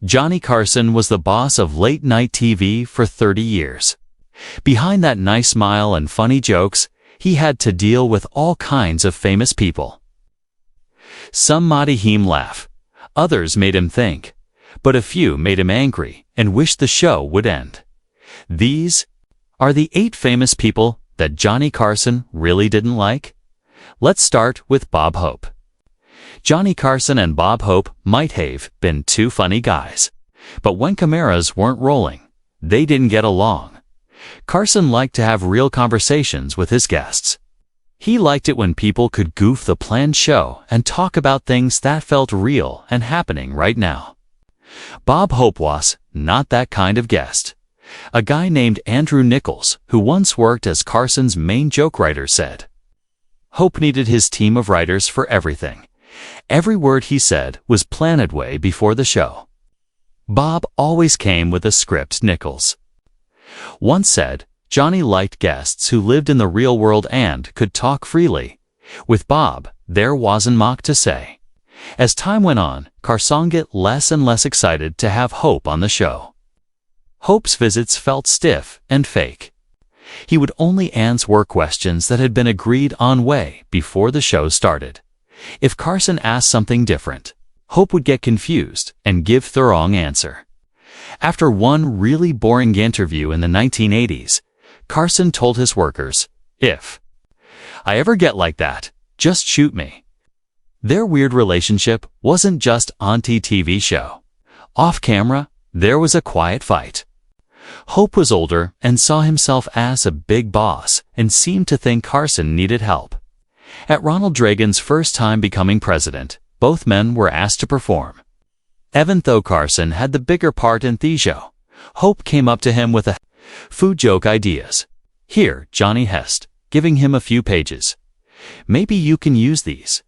Johnny Carson was the boss of late-night TV for 30 years. Behind that nice smile and funny jokes, he had to deal with all kinds of famous people. Some made him laugh, others made him think, but a few made him angry and wished the show would end. These are the 8 famous people that Johnny Carson really didn't like. Let's start with Bob Hope. Johnny Carson and Bob Hope might have been 2 funny guys, but when cameras weren't rolling, they didn't get along. Carson liked to have real conversations with his guests. He liked it when people could goof the planned show and talk about things that felt real and happening right now. Bob Hope was not that kind of guest. A guy named Andrew Nichols, who once worked as Carson's main joke writer, said, "Hope needed his team of writers for everything. Every word he said was planned way before the show." Bob always came with a script, Nichols once said. Johnny liked guests who lived in the real world and could talk freely. With Bob, there wasn't much to say. As time went on, Carson got less and less excited to have Hope on the show. Hope's visits felt stiff and fake. He would only answer work questions that had been agreed on way before the show started. If Carson asked something different, Hope would get confused and give the wrong answer. After one really boring interview in the 1980s, Carson told his workers, "If I ever get like that, just shoot me." Their weird relationship wasn't just on the TV show. Off camera, there was a quiet fight. Hope was older and saw himself as a big boss and seemed to think Carson needed help. At Ronald Reagan's first time becoming president, both men were asked to perform. Even though Carson had the bigger part in the show, Hope came up to him with a food joke ideas. "Here, Johnny Hest," giving him a few pages. "Maybe you can use these."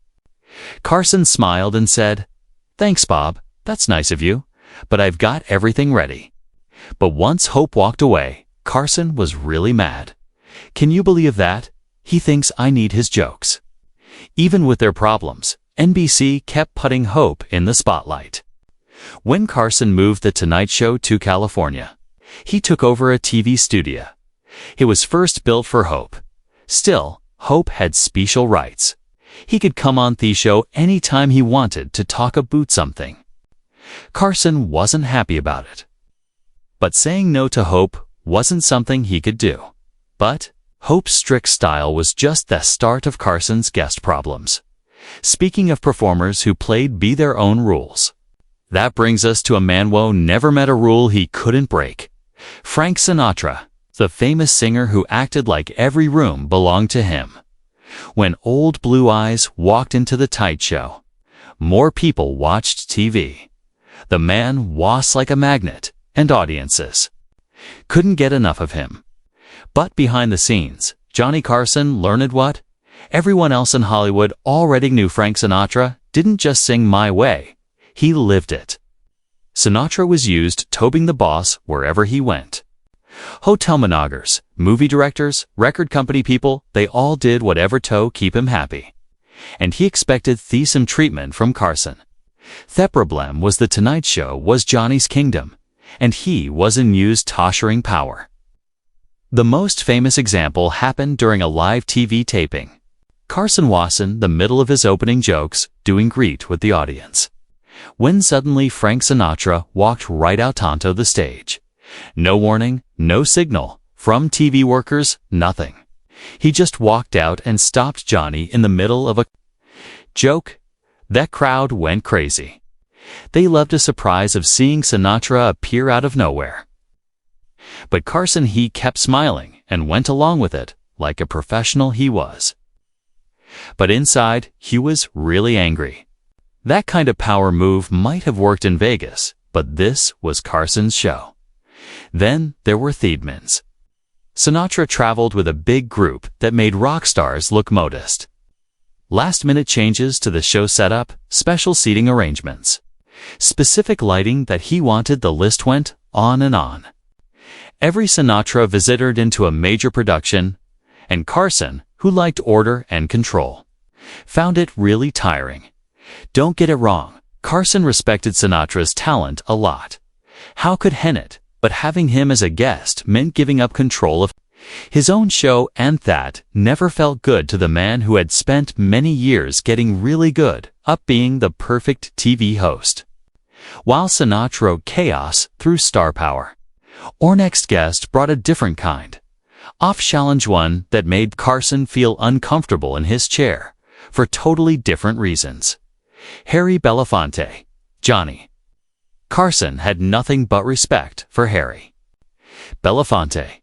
Carson smiled and said, "Thanks, Bob, that's nice of you, but I've got everything ready." But once Hope walked away, Carson was really mad. "Can you believe that? He thinks I need his jokes." Even with their problems, NBC kept putting Hope in the spotlight. When Carson moved The Tonight Show to California, he took over a TV studio. It was first built for Hope. Still, Hope had special rights. He could come on the show anytime he wanted to talk about something. Carson wasn't happy about it. But saying no to Hope wasn't something he could do. But Hope's strict style was just the start of Carson's guest problems. Speaking of performers who played by their own rules, that brings us to a man who never met a rule he couldn't break. Frank Sinatra, the famous singer who acted like every room belonged to him. When Old Blue Eyes walked into the Tonight Show, more people watched TV. The man was like a magnet, and audiences couldn't get enough of him. But behind the scenes, Johnny Carson learned what everyone else in Hollywood already knew: Frank Sinatra didn't just sing My Way, he lived it. Sinatra was used to being the boss wherever he went. Hotel managers, movie directors, record company people, they all did whatever to keep him happy. And he expected the same treatment from Carson. The problem was The Tonight Show was Johnny's kingdom, and he wasn't used to ushering power. The most famous example happened during a live TV taping. Carson was in the middle of his opening jokes, doing greet with the audience, when suddenly Frank Sinatra walked right out onto the stage. No warning, no signal, from TV workers, nothing. He just walked out and stopped Johnny in the middle of a joke. That crowd went crazy. They loved a surprise of seeing Sinatra appear out of nowhere. But Carson, he kept smiling and went along with it, like a professional he was. But inside, he was really angry. That kind of power move might have worked in Vegas, but this was Carson's show. Then there were Thiedmans. Sinatra traveled with a big group that made rock stars look modest. Last-minute changes to the show setup, special seating arrangements, specific lighting that he wanted. The list went on and on. Every Sinatra visited into a major production, and Carson, who liked order and control, found it really tiring. Don't get it wrong, Carson respected Sinatra's talent a lot. How could Hennett? But having him as a guest meant giving up control of his own show, and that never felt good to the man who had spent many years getting really good at being the perfect TV host. While Sinatra wrote chaos through star power, our next guest brought a different kind of challenge, one that made Carson feel uncomfortable in his chair for totally different reasons. Harry Belafonte, Johnny. Carson had nothing but respect for Harry Belafonte.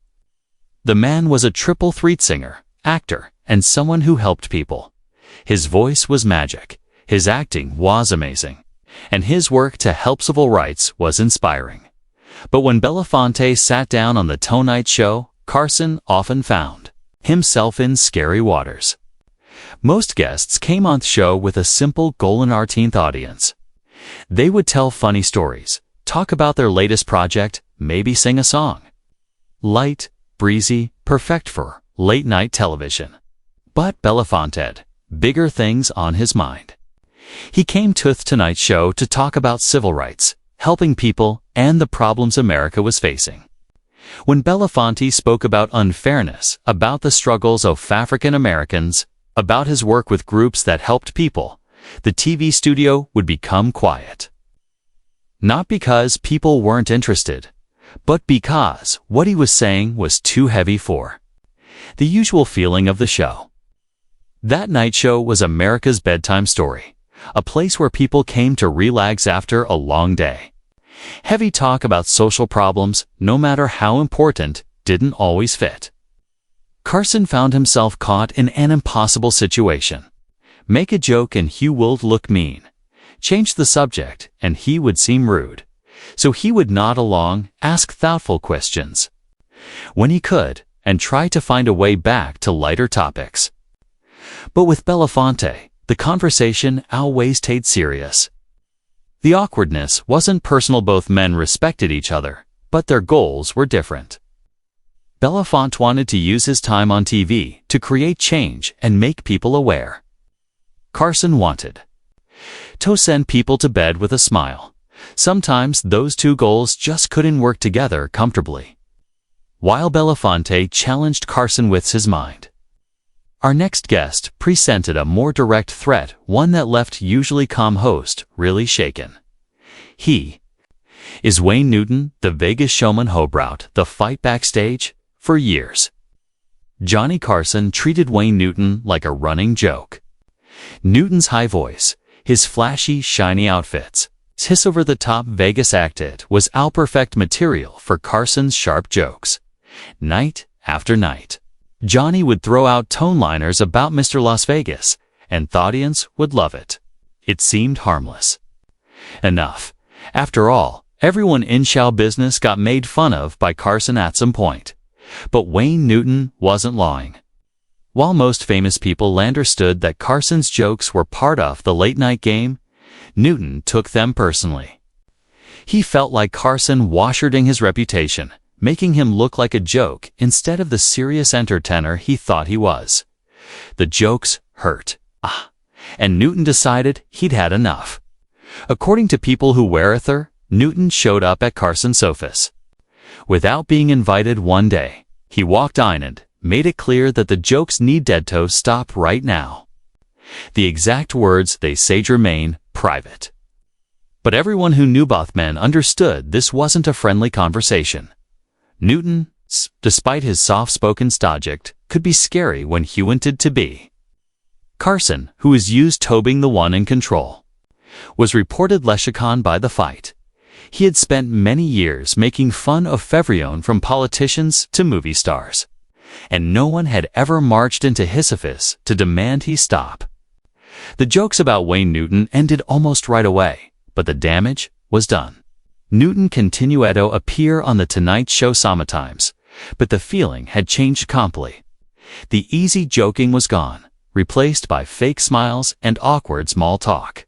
The man was a triple threat singer, actor, and someone who helped people. His voice was magic, his acting was amazing, and his work to help civil rights was inspiring. But when Belafonte sat down on the Tonight Show, Carson often found himself in scary waters. Most guests came on the show with a simple goal: an 18th audience. They would tell funny stories, talk about their latest project, maybe sing a song. Light, breezy, perfect for late-night television. But Belafonte had bigger things on his mind. He came to the Tonight Show to talk about civil rights, helping people, and the problems America was facing. When Belafonte spoke about unfairness, about the struggles of African Americans, about his work with groups that helped people, the TV studio would become quiet. Not because people weren't interested, but because what he was saying was too heavy for the usual feeling of the show. That night show was America's bedtime story, a place where people came to relax after a long day. Heavy talk about social problems, no matter how important, didn't always fit. Carson found himself caught in an impossible situation. Make a joke and he would look mean. Change the subject and he would seem rude. So he would nod along, ask thoughtful questions when he could, and try to find a way back to lighter topics. But with Belafonte, the conversation always stayed serious. The awkwardness wasn't personal. Both men respected each other, but their goals were different. Belafonte wanted to use his time on TV to create change and make people aware. Carson wanted to send people to bed with a smile. Sometimes those two goals just couldn't work together comfortably. While Belafonte challenged Carson with his mind, our next guest presented a more direct threat, one that left usually calm host really shaken. He is Wayne Newton, the Vegas showman who brought the fight backstage for years. Johnny Carson treated Wayne Newton like a running joke. Newton's high voice, his flashy, shiny outfits, his over-the-top Vegas acted was all perfect material for Carson's sharp jokes. Night after night, Johnny would throw out tone-liners about Mr. Las Vegas, and the audience would love it. It seemed harmless enough. After all, everyone in show business got made fun of by Carson at some point. But Wayne Newton wasn't lying. While most famous people understood that Carson's jokes were part of the late-night game, Newton took them personally. He felt like Carson was hurting his reputation, making him look like a joke instead of the serious entertainer he thought he was. The jokes hurt. And Newton decided he'd had enough. According to people who were with her, Newton showed up at Carson's office. Without being invited one day, he walked in and made it clear that the jokes needed to stop right now. The exact words they say remain private. But everyone who knew both men understood this wasn't a friendly conversation. Newton, despite his soft-spoken subject, could be scary when he wanted to be. Carson, who was used to being the one in control, was reported shaken by the fight. He had spent many years making fun of everyone from politicians to movie stars, and no one had ever marched into his office to demand he stop. The jokes about Wayne Newton ended almost right away, but the damage was done. Newton continued to appear on The Tonight Show sometimes, but the feeling had changed completely. The easy joking was gone, replaced by fake smiles and awkward small talk.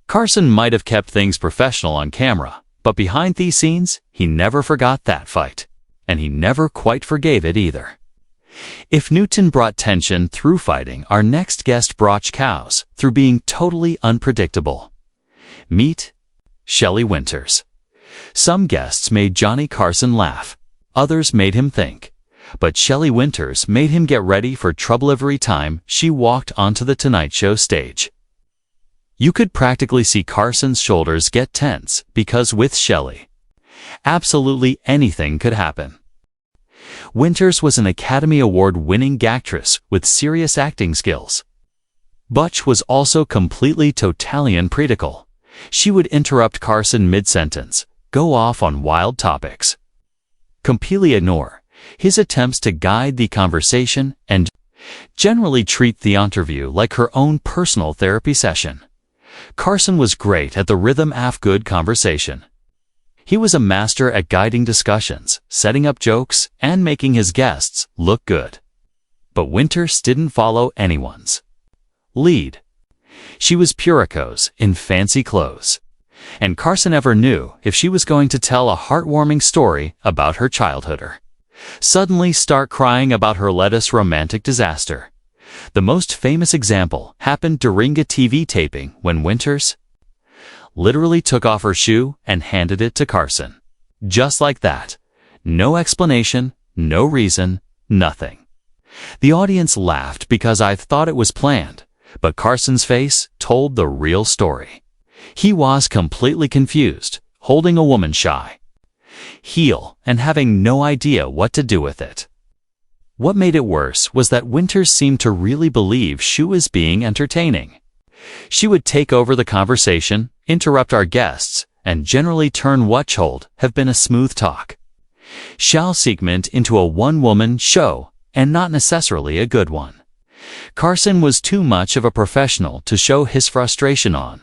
Carson might have kept things professional on camera, but behind these scenes, he never forgot that fight, and he never quite forgave it either. If Newton brought tension through fighting, our next guest brought chaos through being totally unpredictable. Meet Shelley Winters. Some guests made Johnny Carson laugh. Others made him think. But Shelley Winters made him get ready for trouble every time she walked onto the Tonight Show stage. You could practically see Carson's shoulders get tense because with Shelley, absolutely anything could happen. Winters was an Academy Award-winning actress with serious acting skills. Butch was also completely totally unpredictable. She would interrupt Carson mid-sentence, go off on wild topics, completely ignore his attempts to guide the conversation, and generally treat the interview like her own personal therapy session. Carson was great at the rhythm of good conversation. He was a master at guiding discussions, setting up jokes, and making his guests look good. But Winters didn't follow anyone's lead. She was Purico's in fancy clothes, and Carson never knew if she was going to tell a heartwarming story about her childhood or suddenly start crying about her latest romantic disaster. The most famous example happened during a TV taping when Winters literally took off her shoe and handed it to Carson. Just like that. No explanation, no reason, nothing. The audience laughed because I thought it was planned, but Carson's face told the real story. He was completely confused, holding a woman's shy heel and having no idea what to do with it. What made it worse was that Winters seemed to really believe she was being entertaining. She would take over the conversation, interrupt our guests, and generally turn what should have been a smooth talk shall segment into a one-woman show, and not necessarily a good one. Carson was too much of a professional to show his frustration on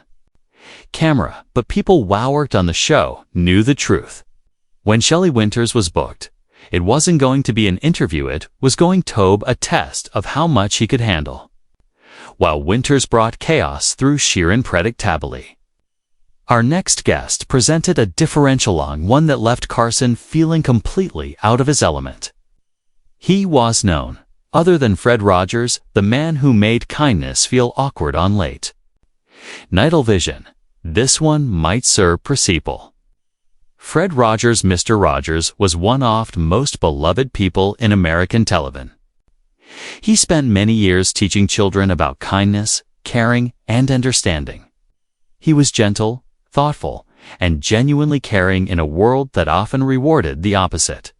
camera, but people who worked on the show knew the truth. When Shelley Winters was booked, it wasn't going to be an interview, it was going to be a test of how much he could handle. While Winters brought chaos through sheer unpredictability. Our next guest presented a differential one that left Carson feeling completely out of his element. He was known, other than Fred Rogers, the man who made kindness feel awkward on late night television. This one might serve principle. Fred Rogers, Mr. Rogers, was one of the most beloved people in American television. He spent many years teaching children about kindness, caring, and understanding. He was gentle, thoughtful, and genuinely caring in a world that often rewarded the opposite.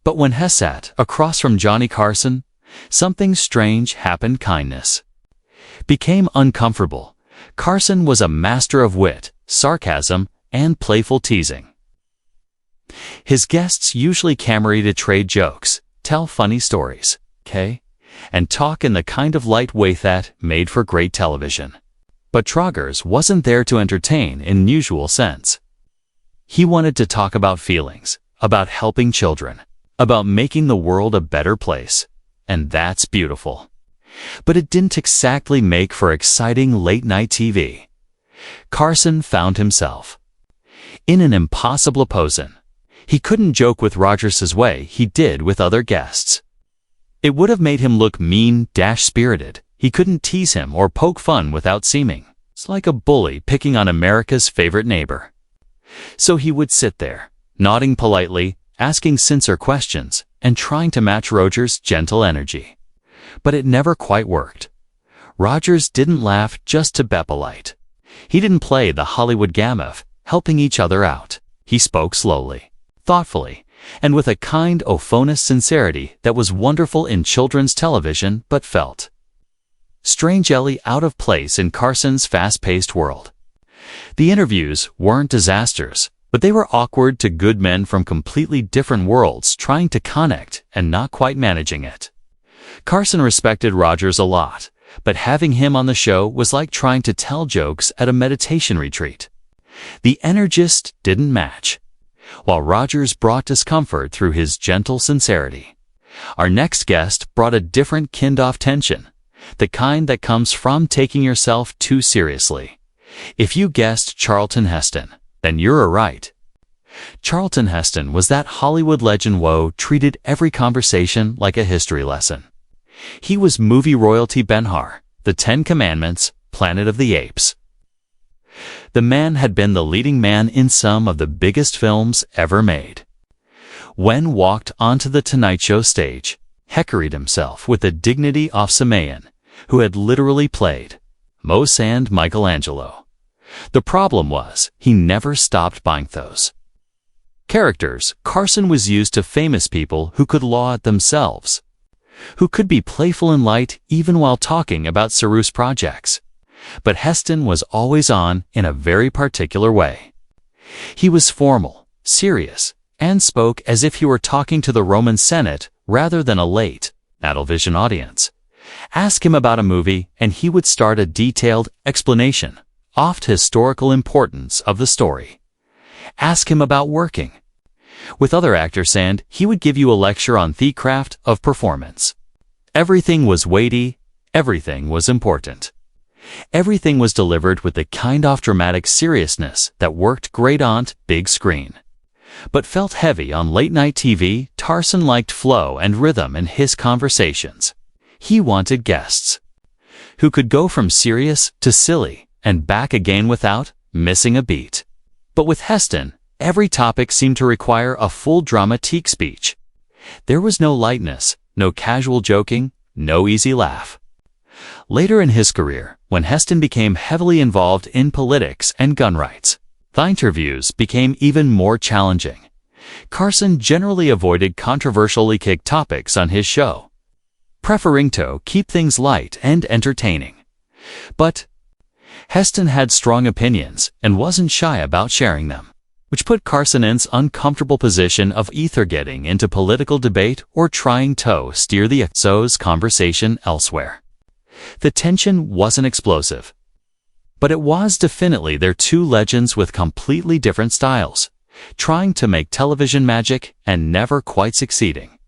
But when he sat across from Johnny Carson, something strange happened. Kindness became uncomfortable. Carson was a master of wit, sarcasm, and playful teasing. His guests usually carried to trade jokes, tell funny stories, and talk in the kind of light way that made for great television. But Rogers wasn't there to entertain in usual sense. He wanted to talk about feelings, about helping children, about making the world a better place. And that's beautiful. But it didn't exactly make for exciting late-night TV. Carson found himself in an impossible position. He couldn't joke with Rogers' way he did with other guests. It would have made him look mean-spirited. He couldn't tease him or poke fun without seeming like a bully picking on America's favorite neighbor. So he would sit there, nodding politely, asking sincere questions, and trying to match Rogers' gentle energy. But it never quite worked. Rogers didn't laugh just to be polite. He didn't play the Hollywood game of helping each other out. He spoke slowly, thoughtfully, and with a kind of phonous sincerity that was wonderful in children's television but felt strangely out of place in Carson's fast-paced world. The interviews weren't disasters, but they were awkward to good men from completely different worlds trying to connect and not quite managing it. Carson respected Rogers a lot, but having him on the show was like trying to tell jokes at a meditation retreat. The energist didn't match, while Rogers brought discomfort through his gentle sincerity. Our next guest brought a different kind of tension, the kind that comes from taking yourself too seriously. If you guessed Charlton Heston, then you're right. Charlton Heston was that Hollywood legend who treated every conversation like a history lesson. He was movie royalty Ben-Hur, The Ten Commandments, Planet of the Apes. The man had been the leading man in some of the biggest films ever made. When walked onto the Tonight Show stage, hecoried himself with the dignity of Samayan, who had literally played Mose and Michelangelo. The problem was, he never stopped buying those characters. Carson was used to famous people who could laud themselves, who could be playful and light even while talking about serious projects. But Heston was always on in a very particular way. He was formal, serious, and spoke as if he were talking to the Roman Senate rather than a late television audience. Ask him about a movie and he would start a detailed explanation of the historical importance of the story. Ask him about working with other actors and he would give you a lecture on the craft of performance. Everything was weighty, everything was important. Everything was delivered with the kind of dramatic seriousness that worked great on big screen, but felt heavy on late-night TV. Carson liked flow and rhythm in his conversations. He wanted guests who could go from serious to silly and back again without missing a beat. But with Heston, every topic seemed to require a full dramatique speech. There was no lightness, no casual joking, no easy laugh. Later in his career, when Heston became heavily involved in politics and gun rights, the interviews became even more challenging. Carson generally avoided controversially kicked topics on his show, preferring to keep things light and entertaining. But Heston had strong opinions and wasn't shy about sharing them, which put Carson in an uncomfortable position of either getting into political debate or trying to steer the show's conversation elsewhere. The tension wasn't explosive, but it was definitely there, two legends with completely different styles, trying to make television magic and never quite succeeding.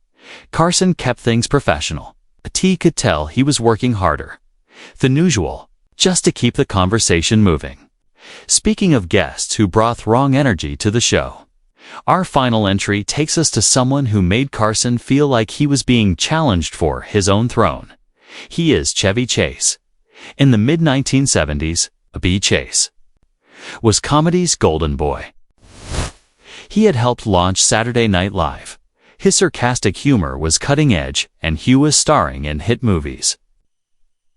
Carson kept things professional, but he could tell he was working harder than usual just to keep the conversation moving. Speaking of guests who brought wrong energy to the show, our final entry takes us to someone who made Carson feel like he was being challenged for his own throne. He is Chevy Chase. In the mid-1970s, B. Chase was comedy's golden boy. He had helped launch Saturday Night Live. His sarcastic humor was cutting edge, and he was starring in hit movies.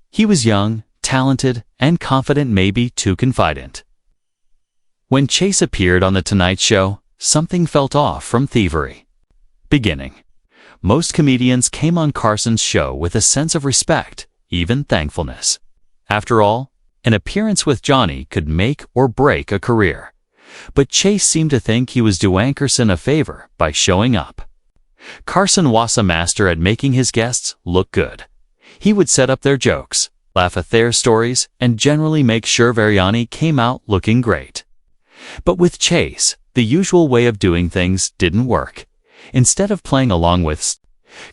He was young, talented, and confident, maybe too confident. When Chase appeared on The Tonight Show, something felt off from thievery. Beginning. Most comedians came on Carson's show with a sense of respect, even thankfulness. After all, an appearance with Johnny could make or break a career. But Chase seemed to think he was doing Carson a favor by showing up. Carson was a master at making his guests look good. He would set up their jokes, laugh at their stories, and generally make sure Variani came out looking great. But with Chase, the usual way of doing things didn't work. Instead of playing along with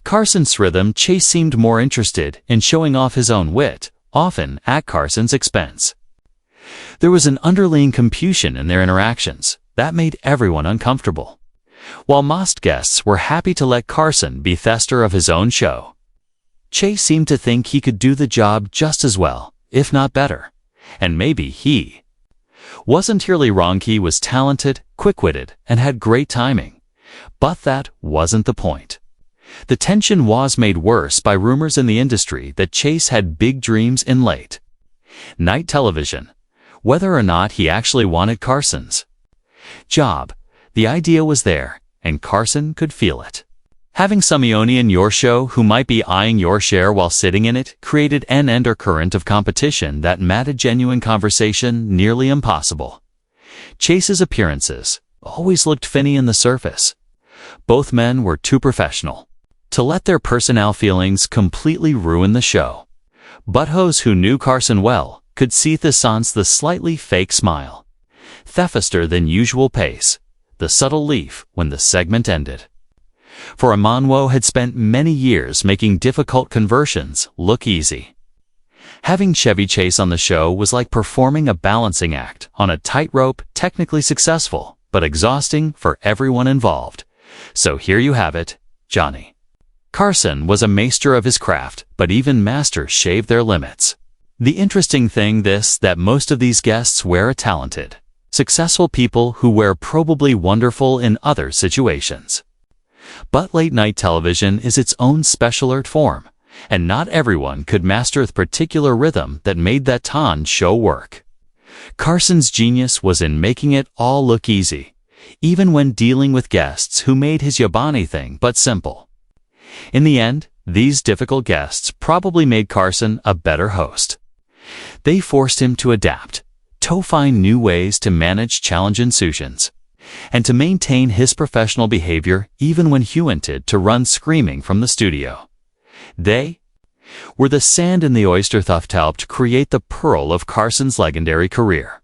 Carson's rhythm, Chase seemed more interested in showing off his own wit, often at Carson's expense. There was an underlying confusion in their interactions that made everyone uncomfortable. While most guests were happy to let Carson be thester of his own show, Chase seemed to think he could do the job just as well, if not better. And maybe he wasn't entirely wrong. He was talented, quick-witted, and had great timing. But that wasn't the point. The tension was made worse by rumors in the industry that Chase had big dreams in late-night television. Whether or not he actually wanted Carson's job, the idea was there, and Carson could feel it. Having someone in your show who might be eyeing your share while sitting in it created an undercurrent of competition that made a genuine conversation nearly impossible. Chase's appearances always looked funny on the surface. Both men were too professional to let their personal feelings completely ruin the show. But those who knew Carson well could see the slightly fake smile, the faster than usual pace, the subtle leaf when the segment ended. For Emanwo had spent many years making difficult conversions look easy. Having Chevy Chase on the show was like performing a balancing act on a tightrope, technically successful, but exhausting for everyone involved. So here you have it, Johnny. Carson was a master of his craft, but even masters shaved their limits. The interesting thing that most of these guests were talented, successful people who were probably wonderful in other situations. But late-night television is its own special art form, and not everyone could master the particular rhythm that made that show work. Carson's genius was in making it all look easy, even when dealing with guests who made his yabani thing but simple. In the end, these difficult guests probably made Carson a better host. They forced him to adapt, to find new ways to manage challenging situations, and to maintain his professional behavior even when he wanted to run screaming from the studio. They were the sand in the oyster that helped create the pearl of Carson's legendary career.